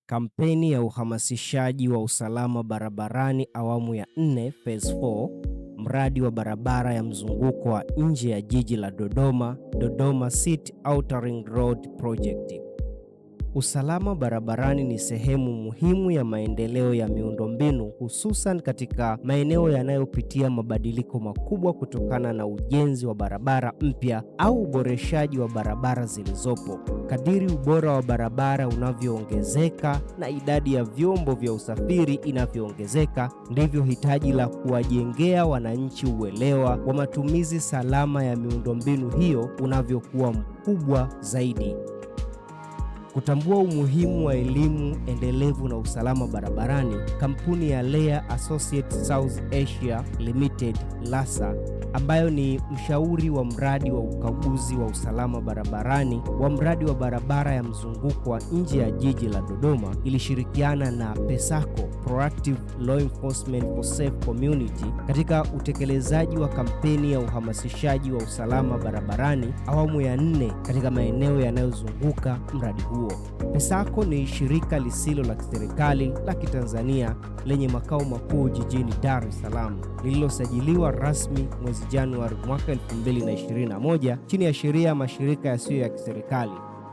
Kampeni ya uhamasishaji wa usalama barabarani awamu ya 4 phase 4, mradi wa barabara ya mzunguko wa nje ya jiji la Dodoma, Dodoma City Outer Ring Road Project. Usalama barabarani ni sehemu muhimu ya maendeleo ya miundombinu, hususan katika maeneo yanayopitia mabadiliko makubwa kutokana na ujenzi wa barabara mpya au uboreshaji wa barabara zilizopo. Kadiri ubora wa barabara unavyoongezeka na idadi ya vyombo vya usafiri inavyoongezeka, ndivyo hitaji la kuwajengea wananchi uelewa wa matumizi salama ya miundombinu hiyo unavyokuwa mkubwa zaidi. Kutambua umuhimu wa elimu endelevu na usalama barabarani, kampuni ya Lea Associates South Asia Limited LASA, ambayo ni mshauri wa mradi wa ukaguzi wa usalama barabarani wa mradi wa barabara ya mzunguko wa nje ya jiji la Dodoma, ilishirikiana na PESACO, Proactive Law Enforcement for Safe Community, katika utekelezaji wa kampeni ya uhamasishaji wa usalama barabarani awamu ya 4 katika maeneo yanayozunguka mradi huo. PESACO ni shirika lisilo la kiserikali la Kitanzania lenye makao makuu jijini Dar es Salaam, lililosajiliwa rasmi mwezi Januari mwaka 2021 chini ya sheria ya mashirika yasiyo ya kiserikali.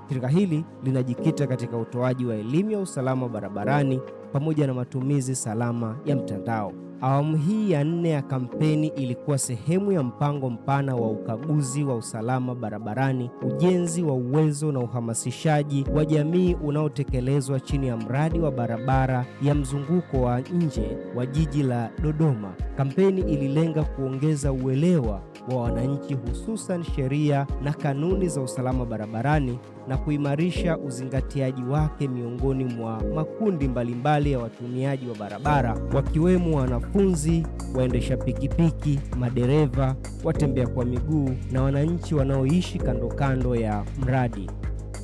Shirika hili linajikita katika utoaji wa elimu ya usalama barabarani pamoja na matumizi salama ya mtandao. Awamu hii ya 4 ya kampeni ilikuwa sehemu ya mpango mpana wa ukaguzi wa usalama barabarani, ujenzi wa uwezo na uhamasishaji wa jamii unaotekelezwa chini ya mradi wa barabara ya mzunguko wa nje wa jiji la Dodoma. Kampeni ililenga kuongeza uelewa wa wananchi, hususan sheria na kanuni za usalama barabarani, na kuimarisha uzingatiaji wake miongoni mwa makundi mbalimbali ya watumiaji wa barabara, wakiwemo wanafunzi, waendesha pikipiki, madereva, watembea kwa miguu na wananchi wanaoishi kando kando ya mradi.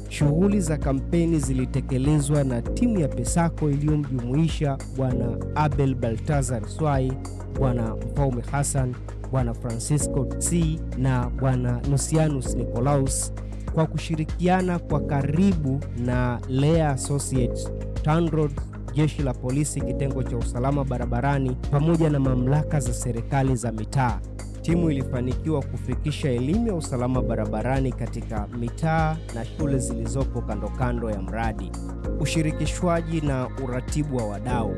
Shughuli za kampeni zilitekelezwa na timu ya PESACO iliyomjumuisha Bwana Abel Baltazar Swai, Bwana Mfaume Hassan, Bwana Francisco C na Bwana Lucianus Nicolaus, kwa kushirikiana kwa karibu na Lea Associates, TANROADS, Jeshi la Polisi kitengo cha usalama barabarani pamoja na mamlaka za serikali za mitaa. Timu ilifanikiwa kufikisha elimu ya usalama barabarani katika mitaa na shule zilizopo kando kando ya mradi. Ushirikishwaji na uratibu wa wadau.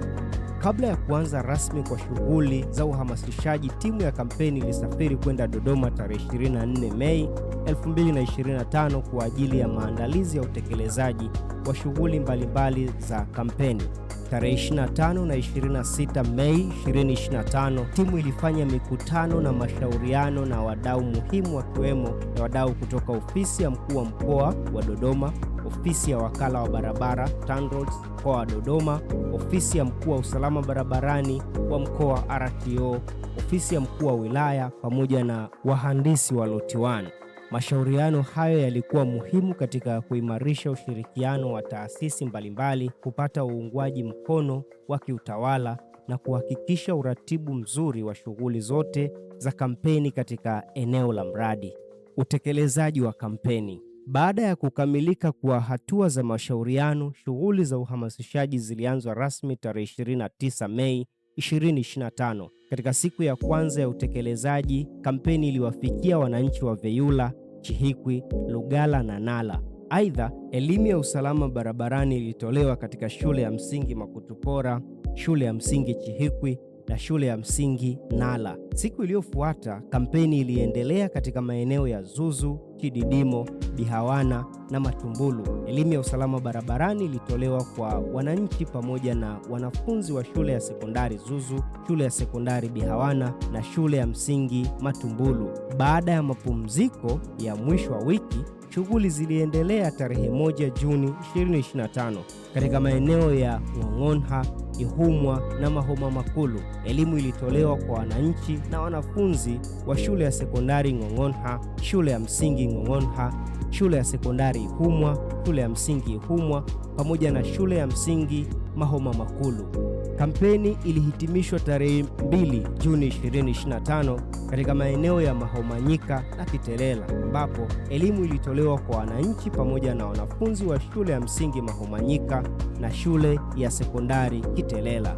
Kabla ya kuanza rasmi kwa shughuli za uhamasishaji, timu ya kampeni ilisafiri kwenda Dodoma tarehe 24 Mei 2025 kwa ajili ya maandalizi ya utekelezaji wa shughuli mbalimbali za kampeni. Tarehe 25 na 26 Mei 2025, timu ilifanya mikutano na mashauriano na wadau muhimu, wakiwemo na wadau kutoka ofisi ya mkuu wa mkoa wa Dodoma, ofisi ya wakala wa barabara TANROADS mkoa wa Dodoma, ofisi ya mkuu wa usalama barabarani wa mkoa RTO, ofisi ya mkuu wa wilaya pamoja na wahandisi wa Lot 1. Mashauriano hayo yalikuwa muhimu katika kuimarisha ushirikiano wa taasisi mbalimbali, kupata uungwaji mkono wa kiutawala na kuhakikisha uratibu mzuri wa shughuli zote za kampeni katika eneo la mradi. Utekelezaji wa kampeni. Baada ya kukamilika kwa hatua za mashauriano, shughuli za uhamasishaji zilianzwa rasmi tarehe 29 Mei 2025. Katika siku ya kwanza ya utekelezaji, kampeni iliwafikia wananchi wa Veyula, Chihikwi, Lugala na Nala. Aidha, elimu ya usalama barabarani ilitolewa katika shule ya msingi Makutupora, shule ya msingi Chihikwi na shule ya msingi Nala. Siku iliyofuata, kampeni iliendelea katika maeneo ya Zuzu, Kididimo, Bihawana na Matumbulu. Elimu ya usalama barabarani ilitolewa kwa wananchi pamoja na wanafunzi wa shule ya sekondari Zuzu, shule ya sekondari Bihawana na shule ya msingi Matumbulu. Baada ya mapumziko ya mwisho wa wiki, shughuli ziliendelea tarehe 1 Juni 2025 katika maeneo ya Ng'ong'onha, Ihumwa na Mahoma Makulu. Elimu ilitolewa kwa wananchi na wanafunzi wa shule ya sekondari Ng'ong'onha, shule ya msingi Ng'ong'onha, shule ya sekondari Ihumwa, shule ya msingi Ihumwa pamoja na shule ya msingi Mahoma Makulu. Kampeni ilihitimishwa tarehe 2 Juni 2025 katika maeneo ya Mahomanyika na Kitelela, ambapo elimu ilitolewa kwa wananchi pamoja na wanafunzi wa shule ya msingi Mahomanyika na shule ya sekondari Kitelela.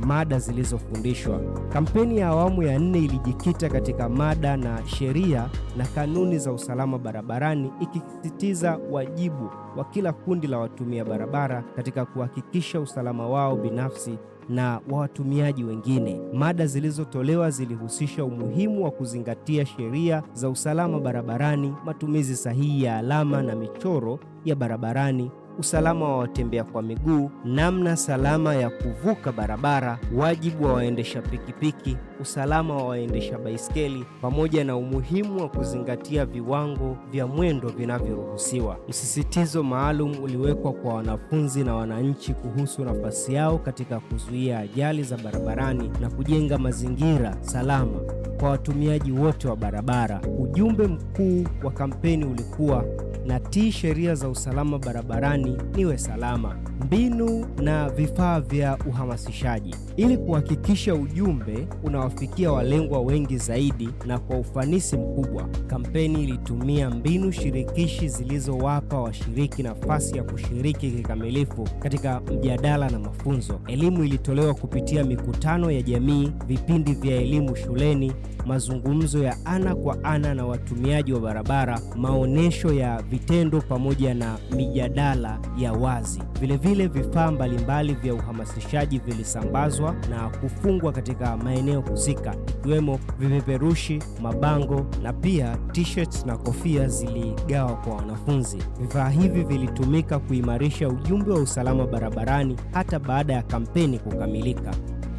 Mada zilizofundishwa. Kampeni ya awamu ya 4 ilijikita katika mada na sheria na kanuni za usalama barabarani, ikisisitiza wajibu wa kila kundi la watumia barabara katika kuhakikisha usalama wao binafsi na wa watumiaji wengine. Mada zilizotolewa zilihusisha umuhimu wa kuzingatia sheria za usalama barabarani, matumizi sahihi ya alama na michoro ya barabarani, usalama wa watembea kwa miguu, namna salama ya kuvuka barabara, wajibu wa waendesha pikipiki, usalama wa waendesha baiskeli, pamoja na umuhimu wa kuzingatia viwango vya mwendo vinavyoruhusiwa. Msisitizo maalum uliwekwa kwa wanafunzi na wananchi kuhusu nafasi yao katika kuzuia ajali za barabarani na kujenga mazingira salama kwa watumiaji wote wa barabara. Ujumbe mkuu wa kampeni ulikuwa natii sheria za usalama barabarani, niwe salama. Mbinu na vifaa vya uhamasishaji. Ili kuhakikisha ujumbe unawafikia walengwa wengi zaidi na kwa ufanisi mkubwa, kampeni ilitumia mbinu shirikishi zilizowapa washiriki nafasi ya kushiriki kikamilifu katika mjadala na mafunzo. Elimu ilitolewa kupitia mikutano ya jamii, vipindi vya elimu shuleni, mazungumzo ya ana kwa ana na watumiaji wa barabara, maonesho ya vitendo pamoja na mijadala ya wazi. Vilevile vifaa mbalimbali vya uhamasishaji vilisambazwa na kufungwa katika maeneo husika, ikiwemo vipeperushi, mabango na pia t-shirts na kofia ziligawa kwa wanafunzi. Vifaa hivi vilitumika kuimarisha ujumbe wa usalama barabarani hata baada ya kampeni kukamilika.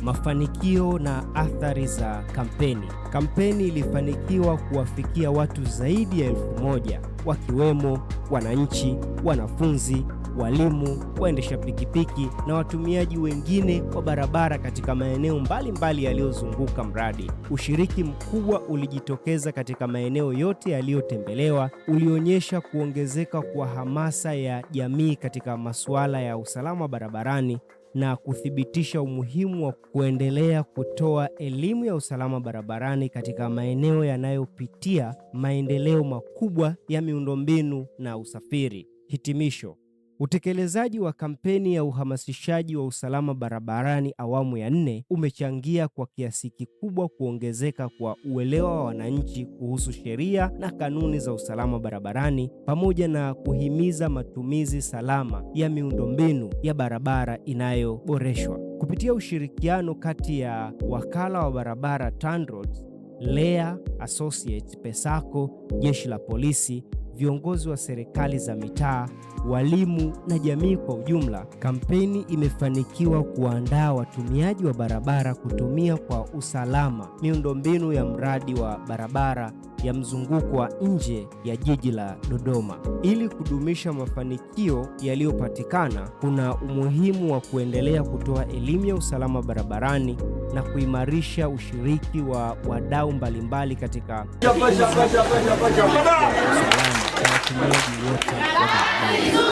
Mafanikio na athari za kampeni. Kampeni ilifanikiwa kuwafikia watu zaidi ya 1,000 wakiwemo wananchi, wanafunzi, walimu, waendesha pikipiki na watumiaji wengine wa barabara katika maeneo mbalimbali yaliyozunguka mradi. Ushiriki mkubwa ulijitokeza katika maeneo yote yaliyotembelewa, ulionyesha kuongezeka kwa hamasa ya jamii katika masuala ya usalama barabarani na kuthibitisha umuhimu wa kuendelea kutoa elimu ya usalama barabarani katika maeneo yanayopitia maendeleo makubwa ya miundombinu na usafiri. Hitimisho. Utekelezaji wa kampeni ya uhamasishaji wa usalama barabarani awamu ya 4 umechangia kwa kiasi kikubwa kuongezeka kwa uelewa wa wananchi kuhusu sheria na kanuni za usalama barabarani, pamoja na kuhimiza matumizi salama ya miundombinu ya barabara inayoboreshwa. Kupitia ushirikiano kati ya wakala wa barabara TANROADS, LEA Associates, PESACO, jeshi la polisi, viongozi wa serikali za mitaa, walimu na jamii kwa ujumla, kampeni imefanikiwa kuandaa watumiaji wa barabara kutumia kwa usalama miundombinu ya mradi wa barabara ya mzunguko wa nje ya jiji la Dodoma. Ili kudumisha mafanikio yaliyopatikana, kuna umuhimu wa kuendelea kutoa elimu ya usalama barabarani na kuimarisha ushiriki wa wadau mbalimbali katika usalama kwa watumiaji wote wa barabara.